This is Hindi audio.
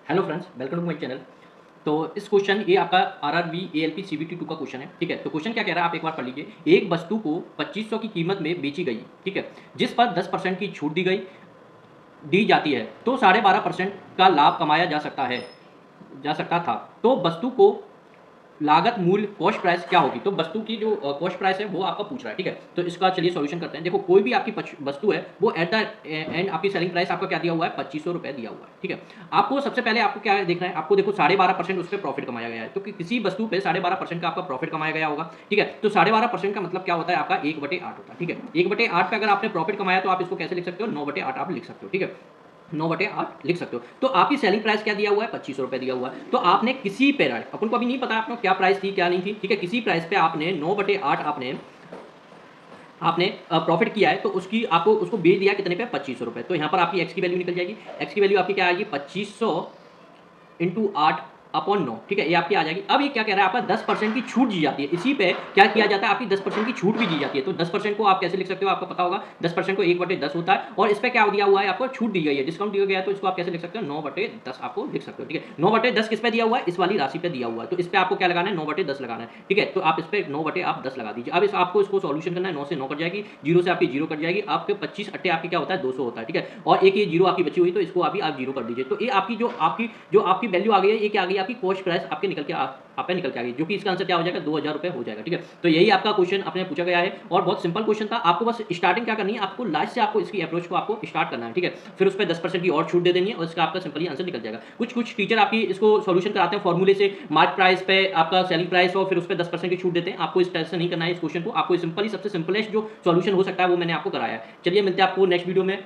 Hello friends, welcome to my channel. तो इस क्वेश्चन ये आपका आरआरबी एएलपी सीबीटी 2 का क्वेश्चन है। ठीक है, तो क्वेश्चन क्या कह रहा है आप एक बार पढ़ लीजिए। एक वस्तु को 2500 की कीमत में बेची गई, ठीक है, जिस पर 10% की छूट दी जाती है, तो 12.5% का लाभ कमाया जा सकता था। तो वस्तु को लागत मूल्य कॉस्ट प्राइस क्या होगी? तो वस्तु की जो कॉस्ट प्राइस है वो आपका पूछ रहा है। ठीक है, तो इसका चलिए सॉल्यूशन करते हैं। देखो, कोई भी आपकी वस्तु है वो एट द एंड आपकी सेलिंग प्राइस आपका क्या दिया हुआ है? 2500 रुपये दिया हुआ है। ठीक है, आपको सबसे पहले आपको क्या देखना है? आपको देखो 12.5% उस पर प्रॉफिट कमाया गया है, तो किसी वस्तु पे 12.5% का आपका प्रॉफिट कमाया गया होगा। ठीक है, तो 12.5% का मतलब क्या होता है? आपका 1/8 होता है। ठीक है, 1/8 पे अगर आपने प्रॉफिट कमाया तो आप इसको कैसे लिख सकते हो? 9/8 आप लिख सकते हो। ठीक है, 9/8 लिख सकते हो। तो आपकी सेलिंग प्राइस क्या दिया हुआ है? 2500 रुपये दिया हुआ है। तो आपने किसी पे, अपन को अभी नहीं पता आपने क्या प्राइस थी क्या नहीं थी। ठीक है, किसी प्राइस पे आपने 9/8 आपने प्रॉफिट किया है, तो उसकी आपको उसको बेच दिया कितने पे? 2500 रुपये। तो यहाँ पर आपकी एक्स की वैल्यू निकल जाएगी। एक्स की वैल्यू आपकी क्या आएगी? 2500 इंटू 8/9। ठीक है, ये आपकी आ जाएगी। अब ये क्या कह रहा है? आपका 10% की छूट दी जाती है। इसी पे क्या किया जाता है? आपकी 10% की छूट भी दी जाती है। तो 10% को आप कैसे लिख सकते हो? आपको पता होगा 10% को 1/10 होता है, और इस पे क्या दिया हुआ है? आपको छूट दी गई है, डिस्काउंट दिया गया है। तो इसको आप कैसे लिख सकते हो? 9/10 आपको लिख सकते हो। ठीक है, 9/10 किस पे दिया हुआ है? इस वाली राशि पे दिया हुआ है। तो इस पे आपको क्या लगाना है? 9/10 लगाना है। ठीक है, तो आप इस पे 9/10 लगा दीजिए। अब इस आपको इसको सॉल्यूशन करना है। 9 से 9 कट जाएगी, 0 से आपकी 0 कट जाएगी, आपके 25 अट्टे आपकी क्या होता है? 200 होता है। ठीक है, और एक ये 0 आपकी बची हुई, तो इसको अभी आप 0 कर दीजिए। तो ये आपकी जो आपकी वैल्यू आ गई है, ये क्या आ गई? आपकी कॉस्ट प्राइस आपके निकल के आ गई, जो कि इसका आंसर क्या हो जाएगा? 2000 रुपये हो जाएगा। ठीक है, तो यही आपका क्वेश्चन आपने पूछा गया है, और बहुत सिंपल क्वेश्चन था। आपको बस स्टार्टिंग क्या करनी है? आपको लास्ट से आपको इसकी अप्रोच को आपको स्टार्ट करना है। ठीक है, फिर उस पर 10% की और छूट दे देनी है, और इसका आपका सिंपली आंसर निकल जाएगा। कुछ टीचर आपकी इसको सॉल्यूशन कराते हैं फॉर्मूले से, मार्क प्राइस पे आपका सेलिंग प्राइस और फिर उस पर 10% की छूट देते हैं। आपको इस तरह से नहीं करना है इस क्वेश्चन को। आपको सिंपली सबसे सिंपलेस्ट जो सॉल्यूशन हो सकता है वो मैंने आपको कराया है। चलिए, मिलते हैं आपको नेक्स्ट वीडियो में।